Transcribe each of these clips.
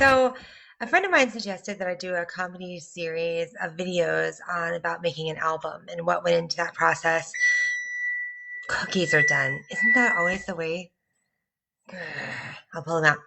So, a friend of mine suggested that I do a comedy series of videos on about making an album and what went into that process. Cookies are done. Isn't that always the way? Grr, I'll pull them out.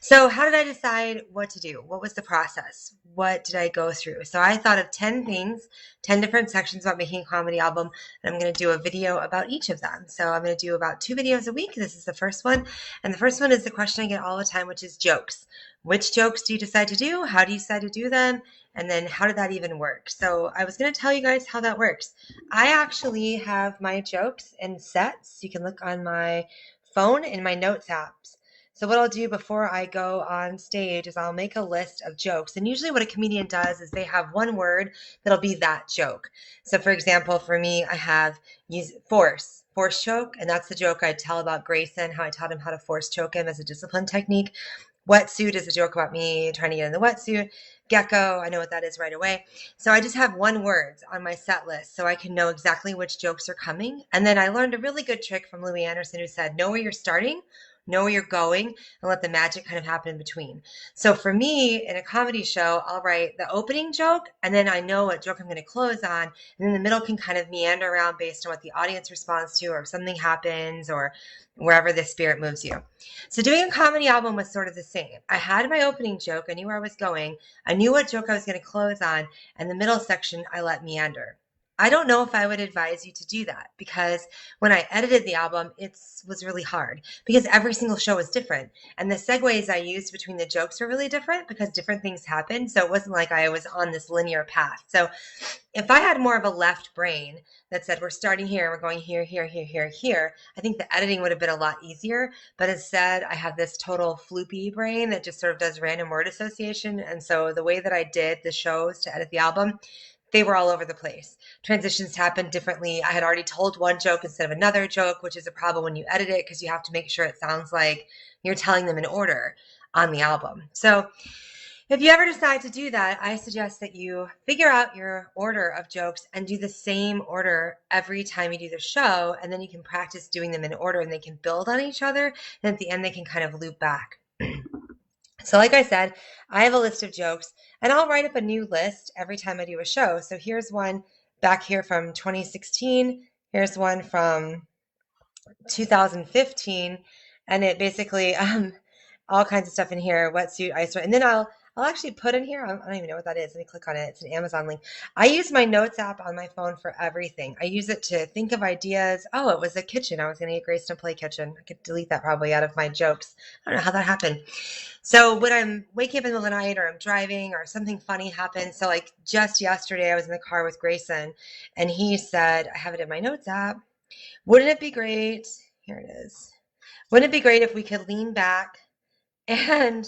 So, how did I decide what to do? What was the process? What did I go through? So, I thought of 10 things, 10 different sections about making a comedy album, and I'm going to do a video about each of them. So, I'm going to do about 2 videos a week. This is the first one. And the first one is the question I get all the time, which is jokes. Which jokes do you decide to do? How do you decide to do them? And then, how did that even work? So, I was going to tell you guys how that works. I actually have my jokes in sets. You can look on my phone in my notes apps. So what I'll do before I go on stage is I'll make a list of jokes. And usually what a comedian does is they have one word that'll be that joke. So for example, for me, I have use force choke, and that's the joke I tell about Grayson, how I taught him how to force choke him as a discipline technique. Wetsuit is a joke about me trying to get in the wetsuit. Gecko, I know what that is right away. So I just have one word on my set list so I can know exactly which jokes are coming. And then I learned a really good trick from Louis Anderson who said, know where you're starting, know where you're going, and let the magic kind of happen in between. So for me, in a comedy show, I'll write the opening joke, and then I know what joke I'm going to close on. And then the middle can kind of meander around based on what the audience responds to, or if something happens, or wherever the spirit moves you. So doing a comedy album was sort of the same. I had my opening joke, I knew where I was going, I knew what joke I was going to close on, and the middle section I let meander. I don't know if I would advise you to do that because when I edited the album, it was really hard because every single show was different. And the segues I used between the jokes were really different because different things happened. So it wasn't like I was on this linear path. So if I had more of a left brain that said, we're starting here, we're going here, here, here, here, here, I think the editing would have been a lot easier. But instead, I have this total floopy brain that just sort of does random word association. And so the way that I did the shows to edit the album, they were all over the place. Transitions happened differently. I had already told one joke instead of another joke, which is a problem when you edit it because you have to make sure it sounds like you're telling them in order on the album. So if you ever decide to do that, I suggest that you figure out your order of jokes and do the same order every time you do the show. And then you can practice doing them in order and they can build on each other. And at the end, they can kind of loop back. So like I said, I have a list of jokes and I'll write up a new list every time I do a show. So here's one back here from 2016. Here's one from 2015. And it basically, all kinds of stuff in here, wetsuit, ice, and then I'll actually put in here, I don't even know what that is. Let me click on it. It's an Amazon link. I use my notes app on my phone for everything. I use it to think of ideas. Oh, it was a kitchen. I was going to get Grace to play kitchen. I could delete that probably out of my jokes. I don't know how that happened. So when I'm waking up in the middle of the night or I'm driving or something funny happens. So like just yesterday, I was in the car with Grayson and he said, I have it in my notes app. Wouldn't it be great? Here it is. Wouldn't it be great if we could lean back and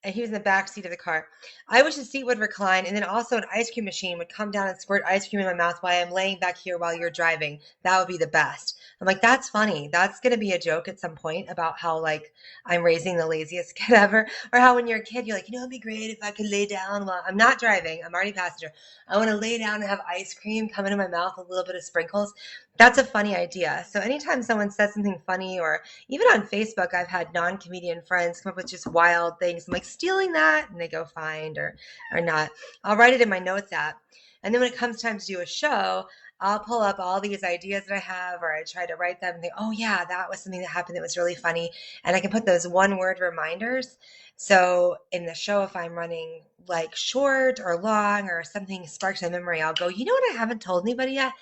he was in the back seat of the car. I wish the seat would recline, and then also an ice cream machine would come down and squirt ice cream in my mouth while I'm laying back here while you're driving. That would be the best. I'm like, that's funny. That's going to be a joke at some point about how, like, I'm raising the laziest kid ever. Or how when you're a kid, you're like, it'd be great if I could lay down while I'm not driving. I'm already passenger. I want to lay down and have ice cream come into my mouth, a little bit of sprinkles. That's a funny idea. So anytime someone says something funny, or even on Facebook, I've had non-comedian friends come up with just wild things. I'm like, stealing that? And they go find or not. I'll write it in my notes app. And then when it comes time to do a show, I'll pull up all these ideas that I have, or I try to write them and think, oh yeah, that was something that happened that was really funny. And I can put those one word reminders. So in the show, if I'm running like short or long or something sparks my memory, I'll go, you know what I haven't told anybody yet?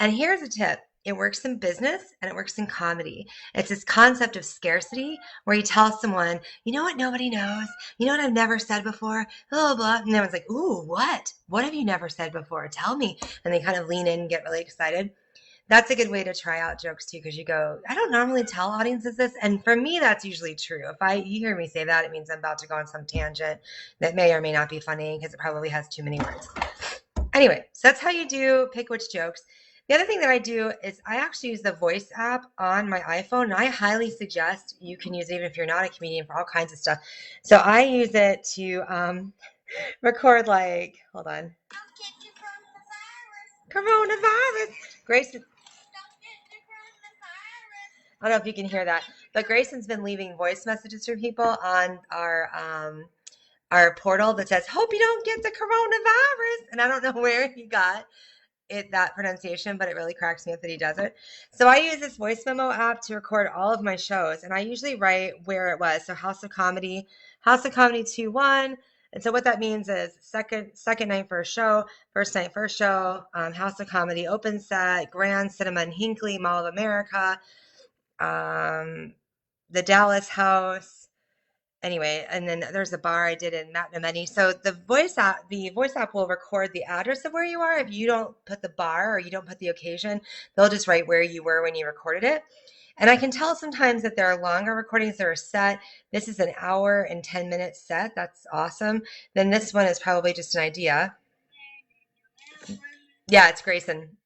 And here's a tip. It works in business and it works in comedy. It's this concept of scarcity where you tell someone, you know what nobody knows? You know what I've never said before? Blah, blah, blah. And everyone's like, ooh, what? What have you never said before? Tell me. And they kind of lean in and get really excited. That's a good way to try out jokes too, because you go, I don't normally tell audiences this. And for me, that's usually true. If you hear me say that, it means I'm about to go on some tangent that may or may not be funny because it probably has too many words. Anyway, so that's how you do pick which jokes. The other thing that I do is I actually use the voice app on my iPhone, and I highly suggest you can use it even if you're not a comedian for all kinds of stuff. So I use it to record, like, hold on. Coronavirus. Grayson, I don't know if you can hear that, but Grayson's been leaving voice messages for people on our our portal that says, "Hope you don't get the coronavirus." And I don't know where he got that pronunciation, but it really cracks me up that he does it. So I use this voice memo app to record all of my shows, and I usually write where it was. So House of Comedy 2-1. And so what that means is second night first show, first night first show, House of Comedy open set, Grand Cinema in Hinckley, Mall of America, the Dallas House. Anyway, and then there's a bar I did in Matanummedy. So the voice app will record the address of where you are. If you don't put the bar or you don't put the occasion, they'll just write where you were when you recorded it. And I can tell sometimes that there are longer recordings that are set. This is an hour and 10 minutes set. That's awesome. Then this one is probably just an idea. Yeah, it's Grayson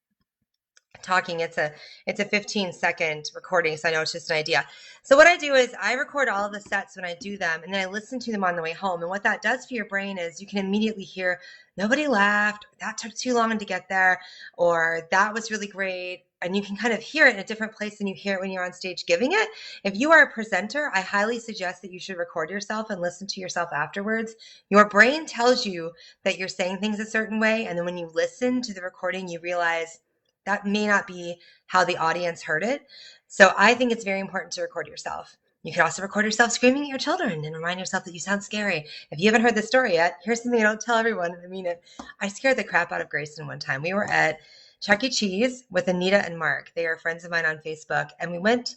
talking. It's a 15-second recording, so I know it's just an idea. So what I do is I record all of the sets when I do them, and then I listen to them on the way home. And what that does for your brain is you can immediately hear, nobody laughed, that took too long to get there, or that was really great. And you can kind of hear it in a different place than you hear it when you're on stage giving it. If you are a presenter, I highly suggest that you should record yourself and listen to yourself afterwards. Your brain tells you that you're saying things a certain way, and then when you listen to the recording, you realize that may not be how the audience heard it. So I think it's very important to record yourself. You can also record yourself screaming at your children and remind yourself that you sound scary. If you haven't heard this story yet, here's something I don't tell everyone, and I mean it. I scared the crap out of Grayson one time. We were at Chuck E. Cheese with Anita and Mark. They are friends of mine on Facebook, and we went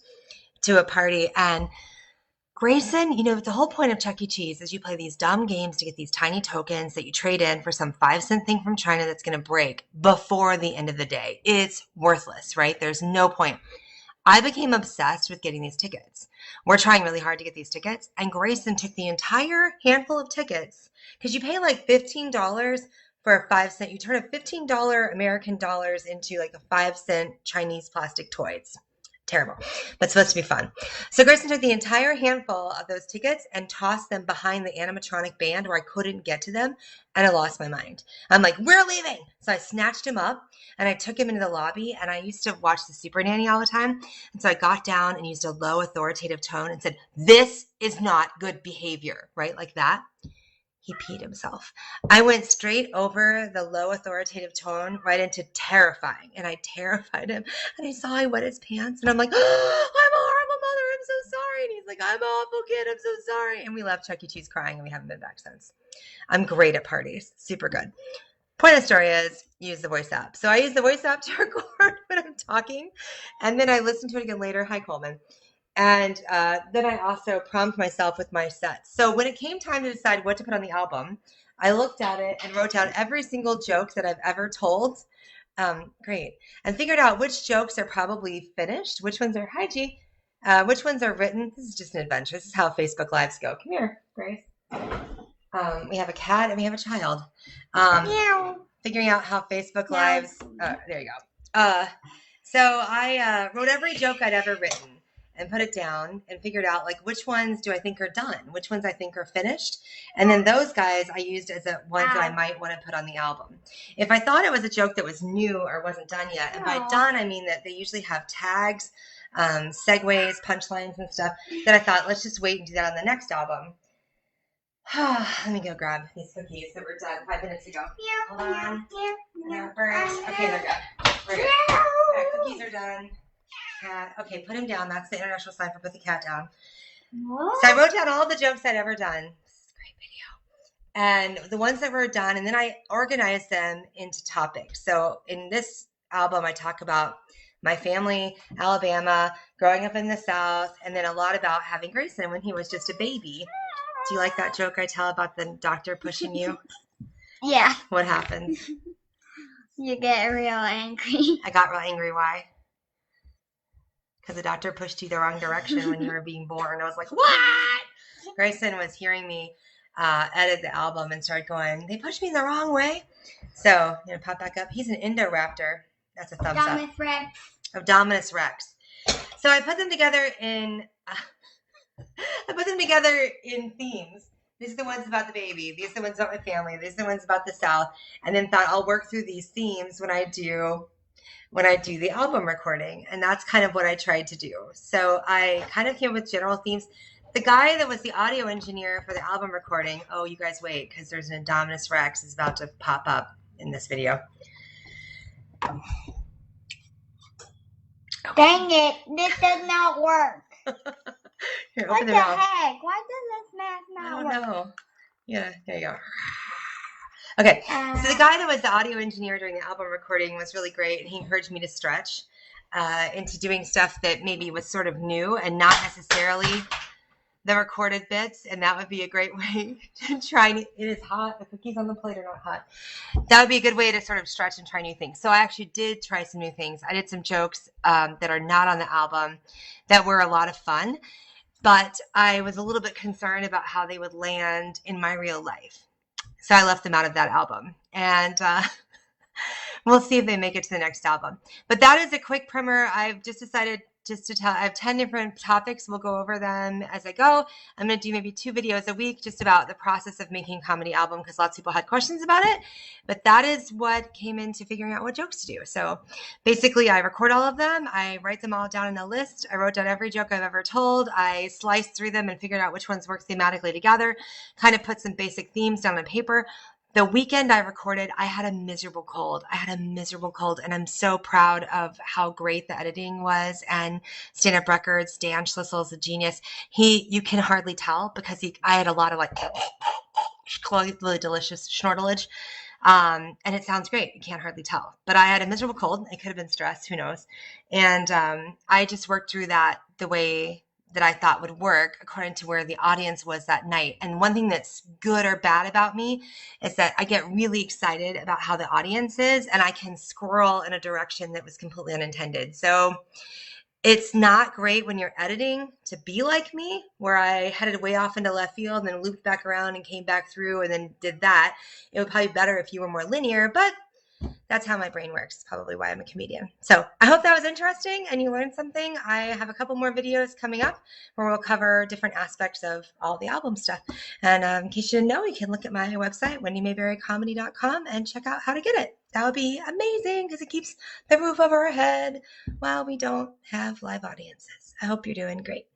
to a party, and Grayson, the whole point of Chuck E. Cheese is you play these dumb games to get these tiny tokens that you trade in for some 5-cent thing from China that's going to break before the end of the day. It's worthless, right? There's no point. I became obsessed with getting these tickets. We're trying really hard to get these tickets, and Grayson took the entire handful of tickets because you pay like $15 for a 5-cent. You turn a $15 American dollars into like a 5-cent Chinese plastic toy. It's terrible, but supposed to be fun. So Grayson took the entire handful of those tickets and tossed them behind the animatronic band where I couldn't get to them, and I lost my mind. I'm like, we're leaving. So I snatched him up and I took him into the lobby, and I used to watch the Super Nanny all the time. And so I got down and used a low authoritative tone and said, "This is not good behavior," right? Like that. He peed himself. I went straight over the low authoritative tone right into terrifying, and I terrified him. And I saw he wet his pants, and I'm like, "Oh, I'm a horrible mother. I'm so sorry." And he's like, "I'm an awful kid. I'm so sorry." And we left Chuck E. Cheese crying, and we haven't been back since. I'm great at parties. Super good. Point of the story is use the voice app. So I use the voice app to record when I'm talking, and then I listen to it again later. Hi, Coleman. And then I also prompt myself with my sets. So when it came time to decide what to put on the album, I looked at it and wrote down every single joke that I've ever told. Great. And figured out which jokes are probably finished, which ones are, hi, G, which ones are written. This is just an adventure. This is how Facebook Lives go. Come here, Grace. We have a cat and we have a child. Figuring out how Facebook Lives, there you go. So I wrote every joke I'd ever written and put it down and figured out like which ones do I think are done, which ones I think are finished. And then those guys I used as ones that I might want to put on the album. If I thought it was a joke that was new or wasn't done yet, and by done I mean that they usually have tags, segues, punchlines and stuff, that I thought let's just wait and do that on the next album. Let me go grab these cookies that were done 5 minutes ago. Hold on. Okay, they're good. We're good. Right, cookies are done. Cat. Okay, put him down. That's the international sign for put the cat down. What? So I wrote down all the jokes I'd ever done. This is a great video. And the ones that were done, and then I organized them into topics. So in this album, I talk about my family, Alabama, growing up in the South, and then a lot about having Grayson when he was just a baby. Do you like that joke I tell about the doctor pushing you? Yeah. What happened? You get real angry. I got real angry. Why? Because the doctor pushed you the wrong direction when you were being born. I was like, what? Grayson was hearing me edit the album and started going, they pushed me the wrong way. So, pop back up. He's an Indoraptor. That's a thumbs Dominus up. Rex. Of Dominus Rex. So I put them together in themes. These are the ones about the baby. These are the ones about my family. These are the ones about the South. And then thought I'll work through these themes when I do the album recording. And that's kind of what I tried to do. So I kind of came up with general themes. The guy that was the audio engineer for the album recording, oh, you guys wait, because there's an Indominus Rex is about to pop up in this video. Dang it, this does not work. Here, What open the the mouth. heck? Why does this mask I not don't work? know. Yeah, there you go. Okay, so the guy that was the audio engineer during the album recording was really great, and he encouraged me to stretch into doing stuff that maybe was sort of new and not necessarily the recorded bits, and that would be a great way to try. It is hot. The cookies on the plate are not hot. That would be a good way to sort of stretch and try new things. So I actually did try some new things. I did some jokes that are not on the album that were a lot of fun, but I was a little bit concerned about how they would land in my real life. So I left them out of that album. And we'll see if they make it to the next album. But that is a quick primer. I've just decided just to tell, I have 10 different topics. We'll go over them as I go. I'm going to do maybe 2 videos a week just about the process of making a comedy album because lots of people had questions about it. But that is what came into figuring out what jokes to do. So basically, I record all of them. I write them all down in a list. I wrote down every joke I've ever told. I sliced through them and figured out which ones work thematically together, kind of put some basic themes down on paper. The weekend I recorded, I had a miserable cold. And I'm so proud of how great the editing was. And Stand Up Records, Dan Schlissel is a genius. You can hardly tell because I had a lot of like really delicious snortelage. And it sounds great. You can't hardly tell. But I had a miserable cold. It could have been stress. Who knows? And I just worked through that the way that I thought would work according to where the audience was that night. And one thing that's good or bad about me is that I get really excited about how the audience is, and I can squirrel in a direction that was completely unintended. So it's not great when you're editing to be like me, where I headed way off into left field and then looped back around and came back through and then did that. It would probably be better if you were more linear, but that's how my brain works. Probably why I'm a comedian. So I hope that was interesting and you learned something. I have a couple more videos coming up where we'll cover different aspects of all the album stuff. And in case you didn't know, you can look at my website, wendymayberrycomedy.com, and check out how to get it. That would be amazing because it keeps the roof over our head while we don't have live audiences. I hope you're doing great.